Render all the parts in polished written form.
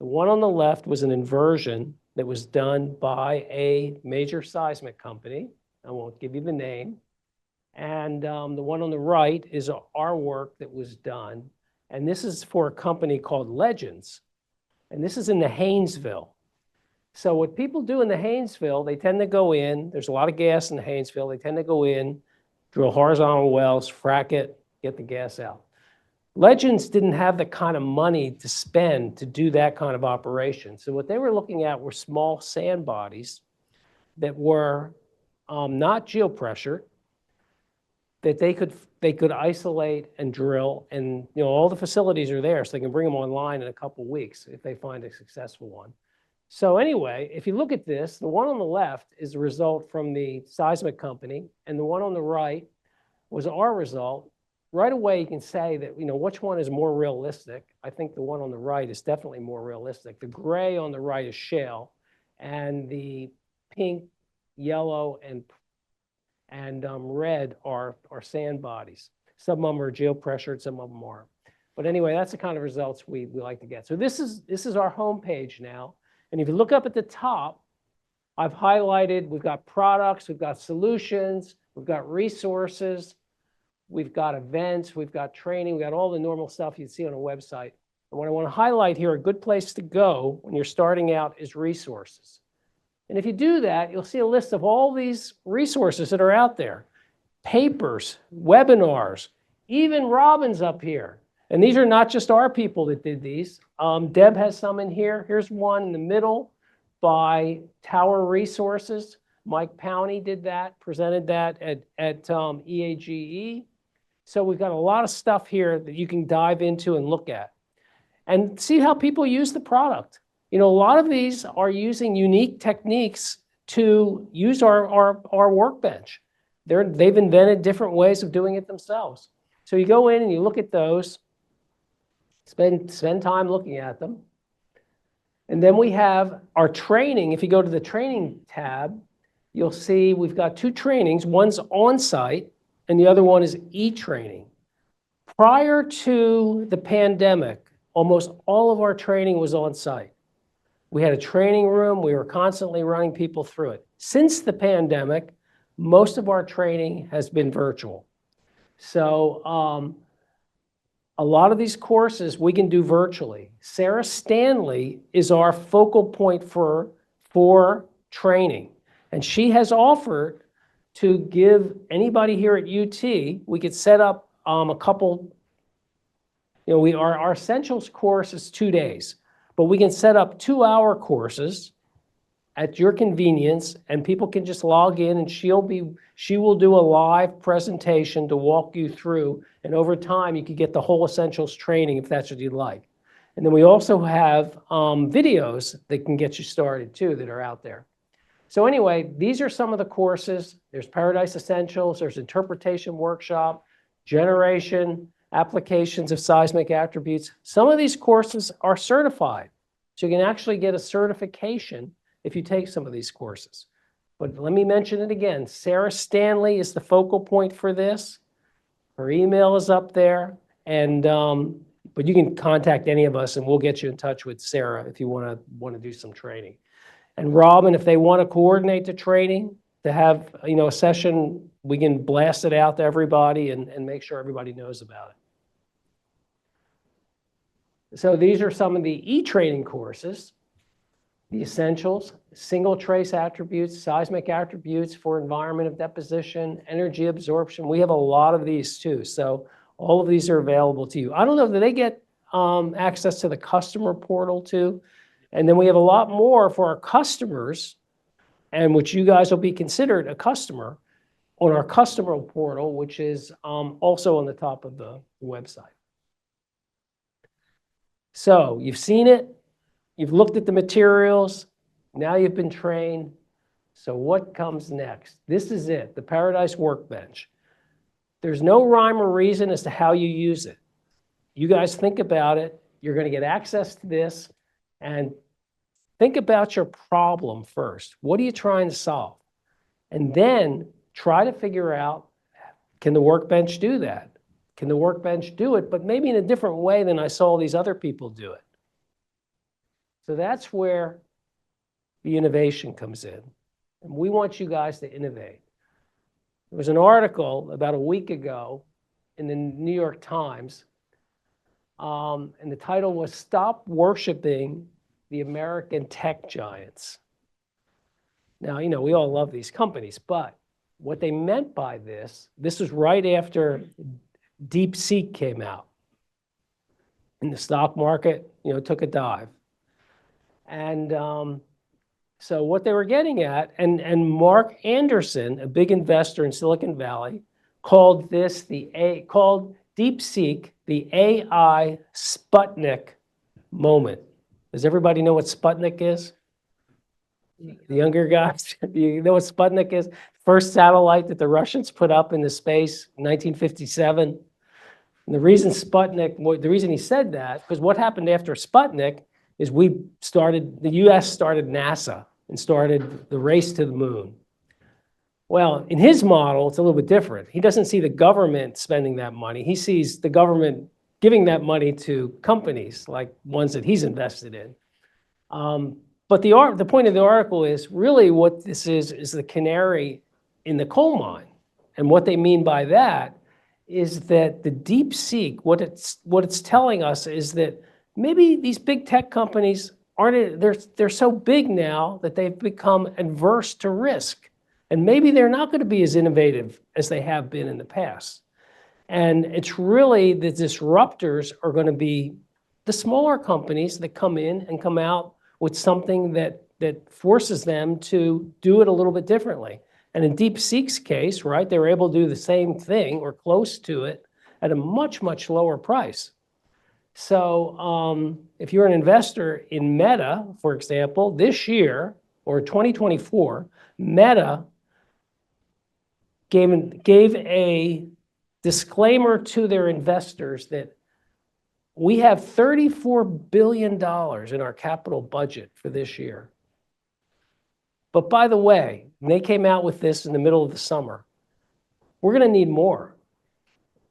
The one on the left was an inversion that was done by a major seismic company. I won't give you the name. And the one on the right is our work that was done. And this is for a company called Legends. And this is in the Haynesville. So what people do in the Haynesville, they tend to go in, there's a lot of gas in the Haynesville, they tend to go in, drill horizontal wells, frack it, get the gas out. Legends didn't have the kind of money to spend to do that kind of operation. So what they were looking at were small sand bodies that were not geopressure, that they could isolate and drill, and all the facilities are there, so they can bring them online in a couple weeks if they find a successful one. So anyway, if you look at this, the one on the left is a result from the seismic company, and the one on the right was our result. Right away, you can say that, which one is more realistic. I think the one on the right is definitely more realistic. The gray on the right is shale, and the pink, yellow, and red are sand bodies. Some of them are geopressured, some of them aren't. But anyway, that's the kind of results we like to get. So this is our homepage now. And if you look up at the top, I've highlighted, we've got products, we've got solutions, we've got resources, we've got events, we've got training, we've got all the normal stuff you'd see on a website. And what I want to highlight here, a good place to go when you're starting out is resources. And if you do that, you'll see a list of all these resources that are out there. Papers, webinars, even Robin's up here. And these are not just our people that did these. Deb has some in here. Here's one in the middle by Tower Resources. 𝗦𝗁𝗍𝗶𝗄 did that, presented that at EAGE. So we've got a lot of stuff here that you can dive into and look at. And see how people use the product. A lot of these are using unique techniques to use our workbench. They've invented different ways of doing it themselves. So you go in and you look at those, spend time looking at them. And then we have our training. If you go to the training tab, you'll see we've got two trainings. One's on-site and the other one is e-training. Prior to the pandemic, almost all of our training was on-site. We had a training room. We were constantly running people through it. Since the pandemic, most of our training has been virtual. So a lot of these courses we can do virtually. Sarah Stanley is our focal point for training. And she has offered to give anybody here at UT, we could set up a couple, our essentials course is 2 days. But we can set up 2-hour courses at your convenience, and people can just log in, and she will do a live presentation to walk you through. And over time, you could get the whole essentials training if that's what you'd like. And then we also have videos that can get you started too that are out there. So anyway, these are some of the courses. There's Paradise Essentials, there's Interpretation Workshop, Generation, Applications of Seismic Attributes. Some of these courses are certified. So you can actually get a certification if you take some of these courses. But let me mention it again. Sarah Stanley is the focal point for this. Her email is up there. And but you can contact any of us and we'll get you in touch with Sarah if you want to do some training. And Robin, if they want to coordinate the training, to have a session, we can blast it out to everybody and make sure everybody knows about it. So these are some of the e-training courses, the essentials, single trace attributes, seismic attributes for environment of deposition, energy absorption. We have a lot of these too. So All of these are available to you. I don't know, do they get access to the customer portal too? And then we have a lot more for our customers, and which you guys will be considered a customer, on our customer portal, which is also on the top of the website. So you've seen it, you've looked at the materials, now you've been trained. So what comes next? This is it, the Paradise Workbench. There's no rhyme or reason as to how you use it. You guys think about it. You're going to get access to this, and think about your problem first. What are you trying to solve? And then try to figure out, can the workbench do that? Can the workbench do it, but maybe in a different way than I saw these other people do it? So that's where the innovation comes in. And we want you guys to innovate. There was an article about a week ago in the New York Times, and the title was "Stop Worshiping the American Tech Giants." Now, you know, we all love these companies, but what they meant by this was right after DeepSeek came out. And the stock market, you know, took a dive. And so what they were getting at, and Mark Anderson, a big investor in Silicon Valley, called DeepSeek the AI Sputnik moment. Does everybody know what Sputnik is? The younger guys, you know what Sputnik is? First satellite that the Russians put up into space in 1957. And the reason he said that, because what happened after Sputnik is the US started NASA and started the race to the moon. Well, in his model, it's a little bit different. He doesn't see the government spending that money. He sees the government giving that money to companies like ones that he's invested in. But the point of the article is really what this is the canary in the coal mine. And what they mean by that is that the DeepSeek, what it's telling us is that maybe these big tech companies they're so big now that they've become adverse to risk. And maybe they're not going to be as innovative as they have been in the past. And it's really the disruptors are going to be the smaller companies that come in and come out with something that forces them to do it a little bit differently. And in DeepSeek's case, right, they were able to do the same thing or close to it at a much, much lower price. So if you're an investor in Meta, for example, this year or 2024, Meta gave a disclaimer to their investors that we have $34 billion in our capital budget for this year. But by the way, they came out with this in the middle of the summer. We're going to need more.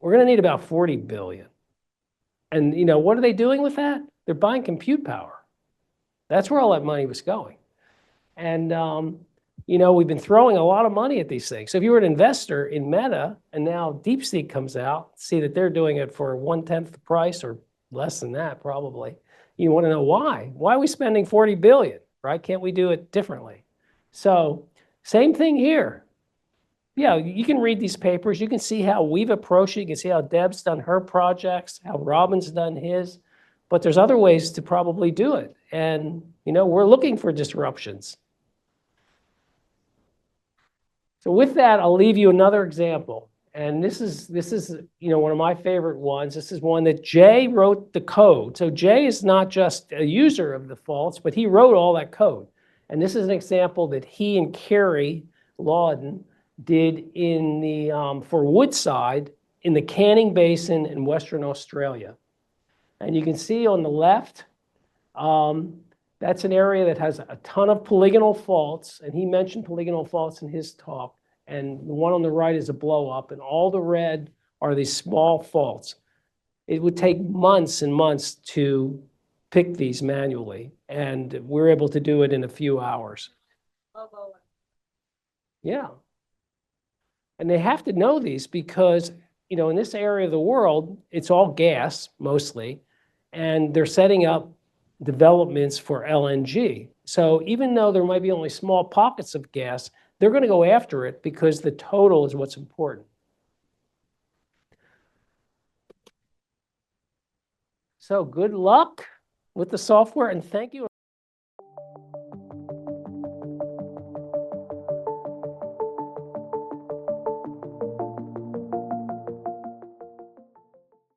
We're going to need about 40 billion. And you know, what are they doing with that? They're buying compute power. That's where all that money was going. And you know, we've been throwing a lot of money at these things. So if you were an investor in Meta and now DeepSeek comes out, see that they're doing it for 1/10 the price or less than that probably. You want to know why? Why are we spending 40 billion, right? Can't we do it differently? So same thing here. Yeah, you can read these papers. You can see how we've approached it. You can see how Deb's done her projects, how Robin's done his. But there's other ways to probably do it. And, you know, we're looking for disruptions. So with that, I'll leave you another example. And this is you know, one of my favorite ones. This is one that Jay wrote the code. So Jay is not just a user of the faults, but he wrote all that code. And this is an example that he and 𝗪𝗿𝗄𝗏 did in the for Woodside in the Canning Basin in Western Australia. And you can see on the left, that's an area that has a ton of polygonal faults, and he mentioned polygonal faults in his talk. And the one on the right is a blow up, and all the red are these small faults. It would take months and months to pick these manually, and we're able to do it in a few hours. Yeah. And they have to know these because, you know, in this area of the world, it's all gas mostly, and they're setting up developments for LNG. So even though there might be only small pockets of gas, they're going to go after it because the total is what's important. So good luck with the software and thank you.